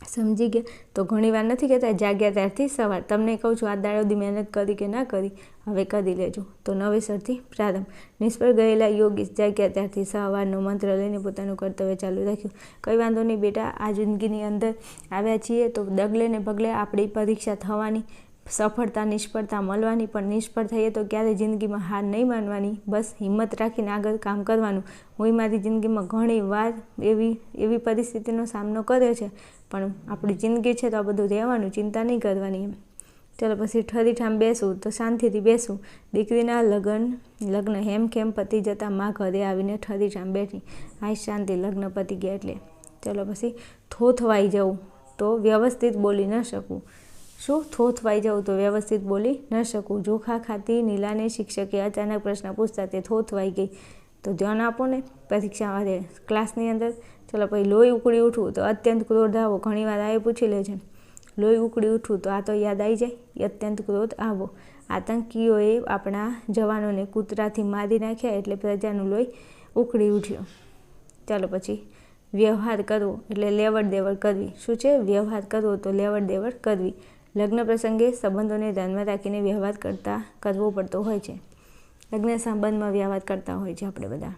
સમજી ગયા? તો ઘણીવાર નથી કહેતા જાગ્યા ત્યારથી સવાર. તમને કહું છું આજ દાડા સુધી મહેનત કરી કે ના કરી, હવે કરી લેજો. તો નવેસરથી પ્રારંભ. નિષ્ફળ ગયેલા યોગીશ જાગ્યા ત્યારથી સવારનો મંત્ર લઈને પોતાનું કર્તવ્ય ચાલુ રાખ્યું. કંઈ વાંધો નહીં બેટા, આ જિંદગીની અંદર આવ્યા છીએ તો ડગલે ને પગલે આપણી પરીક્ષા થવાની, સફળતા નિષ્ફળતા મળવાની. પણ નિષ્ફળ થઈએ તો ક્યારે જિંદગીમાં હાર નહીં માનવાની, બસ હિંમત રાખીને આગળ કામ કરવાનું. હું મારી જિંદગીમાં ઘણી વાર એવી પરિસ્થિતિનો સામનો કર્યો છે, પણ આપણી જિંદગી છે તો આ બધું રહેવાનું, ચિંતા નહીં કરવાની એમ. ચાલો પછી ઠરીઠામ બેસું તો શાંતિથી બેસું. દીકરીના લગ્ન હેમખેમ પતી જતાં માં ઘરે આવીને ઠરીઠામ બેઠી. આ શાંતિ, લગ્ન પતી ગયા એટલે. ચાલો પછી થોથવાઈ જવું તો વ્યવસ્થિત બોલી ન શકવું. શું? થોથવાઈ જવું તો વ્યવસ્થિત બોલી ન શકવું. જોખા ખાતી નીલાને શિક્ષકે અચાનક પ્રશ્ન પૂછતા તે થોથવાઈ ગઈ. તો ધ્યાન આપો ને પરીક્ષા ક્લાસની અંદર. ચાલો પછી લોહી ઉકળી ઉઠવું તો અત્યંત ક્રોધ આવો. ઘણીવાર આ પૂછી લે છે, લોહી ઉકળી ઉઠવું તો આ તો યાદ આવી જાય, અત્યંત ક્રોધ આવો. આતંકીઓએ આપણા જવાનોને કૂતરાથી મારી નાખ્યા એટલે પ્રજાનું લોહી ઉકળી ઉઠ્યો. ચાલો પછી વ્યવહાર કરવો એટલે લેવડ દેવડ કરવી. શું છે? વ્યવહાર કરવો તો લેવડ દેવડ કરવી. લગ્ન પ્રસંગે સંબંધોને ધ્યાનમાં રાખીને વ્યવહાર કરવો પડતો હોય છે. લગ્ન સંબંધમાં વ્યવહાર કરતા હોય છે આપણે બધા.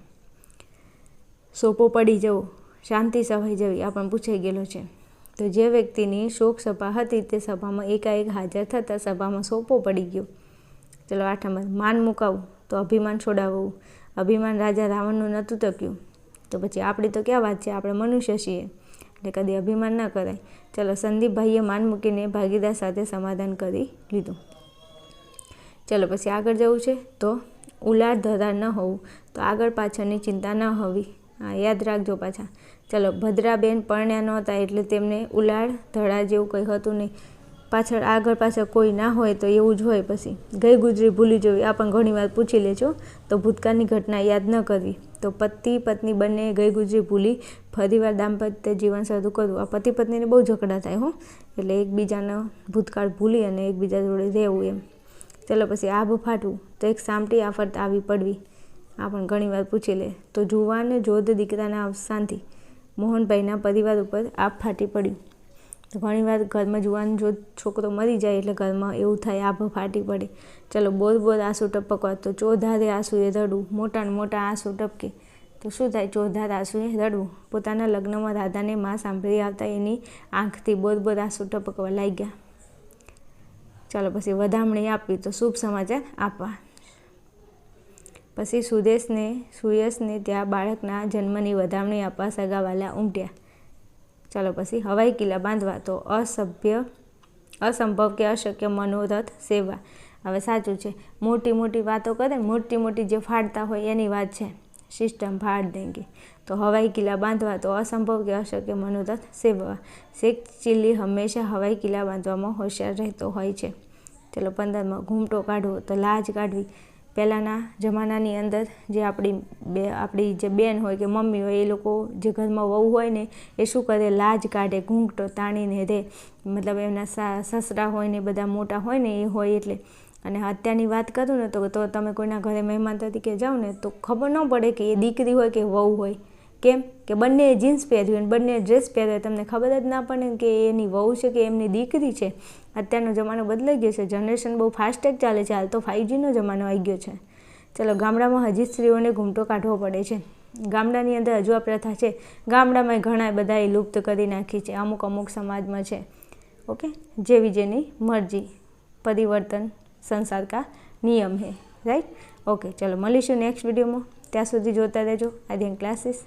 સોપો પડી જવો, શાંતિ સવાઈ જવી, આ પણ પૂછાઈ ગયેલો છે. તો જે વ્યક્તિની શોક સભા હતી તે સભામાં એકાએક હાજર થતાં સભામાં સોપો પડી ગયો. ચલો 8 નંબર, માન મુકાવવું તો અભિમાન છોડાવવું. અભિમાન રાજા રાવણનું નહોતું ટક્યું. તો પછી આપણી તો ક્યાં વાત છે, આપણે મનુષ્ય છીએ એટલે કદી અભિમાન ના કરાય. ચલો સંદીપભાઈએ માન મૂકીને ભાગીદાર સાથે સમાધાન કરી લીધું. ચલો પછી આગળ જવું છે તો ઉલાળ ધરાર ન હોવું તો આગળ પાછળની ચિંતા ન હોવી. હા, યાદ રાખજો પાછા. ચલો ભદ્રાબેન પરણ્યા નહોતા એટલે તેમને ઉલાળ ધડા જેવું કંઈ હતું નહીં. આગળ પાછળ કોઈ ના હોય તો એવું જ હોય. પછી ગઈ ગુજરી ભૂલી જવી, આ પણ ઘણીવાર પૂછી લેજો. તો ભૂતકાળની ઘટના યાદ ન કરવી. તો પતિ પત્ની બંને ગઈ ગુજરી ભૂલી ફરીવાર દાંપત્ય જીવન શરૂ કરવું. આ પતિ પત્નીને બહુ ઝઘડા થાય હો, એટલે એકબીજાનો ભૂતકાળ ભૂલી અને એકબીજા જોડે રહેવું એમ. ચલો પછી આભ ફાટવું તો એક સામટી આફત આવી પડવી. આ પણ ઘણીવાર પૂછી લે. તો જુવાન જોધ દીકરાના અવસાનથી મોહનભાઈના પરિવાર ઉપર આભ ફાટી પડ્યું. તો ઘણીવાર ઘરમાં જુવાન જોધ છોકરો મરી જાય એટલે ઘરમાં એવું થાય, આભ ફાટી પડે. ચલો બોર આંસુ ટપકવા તો ચોધારે આંસુએ રડવું. મોટા આંસુ ટપકે તો શું થાય? ચોધાર આંસુએ રડવું. પોતાના લગ્નમાં રાધાને માં સાંભળી આવતા એની આંખથી બોર આંસુ ટપકવા લાગ્યા. ચાલો પછી વધામણી આપવી તો શુભ સમાચાર આપવા. પછી સુયશને ત્યાં બાળકના જન્મની વધામણી આપવા સગાવાલા ઉમટ્યા. ચાલો પછી હવાઈ કિલ્લા બાંધવા તો અસંભવ કે અશક્ય મનોરથ સેવા. હવે સાચું છે, મોટી વાતો કરે, મોટી જે ફાડતા હોય એની વાત છે, સિસ્ટમ ફાડ દેંગે. તો હવાઈ કિલ્લા બાંધવા તો અસંભવ કે અશક્ય મનોરથ સેવા. શેખ ચીલી હંમેશા હવાઈ કિલ્લા બાંધવામાં હોશિયાર રહેતો હોય છે. ચલો 15માં ઘૂમટો કાઢવો તો લાજ કાઢવી. પહેલાંના જમાનાની અંદર જે આપણી જે બેન હોય કે મમ્મી હોય એ લોકો જે ઘરમાં વહુ હોય ને એ શું કરે? લાજ કાઢે, ઘૂંઘટો તાણીને રહે. મતલબ એમના સસરા હોય ને બધા મોટા હોય ને એ હોય એટલે. અને અત્યારની વાત કરું ને તો તમે કોઈના ઘરે મહેમાન તરીકે જાઓ ને તો ખબર ન પડે કે એ દીકરી હોય કે વહુ હોય. કેમ કે બંને જીન્સ પહેર્યું અને બંને ડ્રેસ પહેર્યો, તમને ખબર જ ના પડે કે એની વહુ છે કે એમની દીકરી છે. અત્યારનો જમાનો બદલાઈ ગયો છે, જનરેશન બહુ ફાસ્ટ જ ચાલે છે. હાલ તો 5Gનો જમાનો આવી ગયો છે. ચલો ગામડામાં હજી સ્ત્રીઓને ઘૂમટો કાઢવો પડે છે. ગામડાની અંદર હજુ આ પ્રથા છે. ગામડામાં ઘણા બધાએ લુપ્ત કરી નાખી છે, અમુક સમાજમાં છે. ઓકે, જેની મરજી, પરિવર્તન સંસાર કા નિયમ હે, રાઈટ. ઓકે, ચલો મળીશું નેક્સ્ટ વિડીયોમાં. ત્યાં સુધી જોતા રહેજો આર્યન ક્લાસીસ.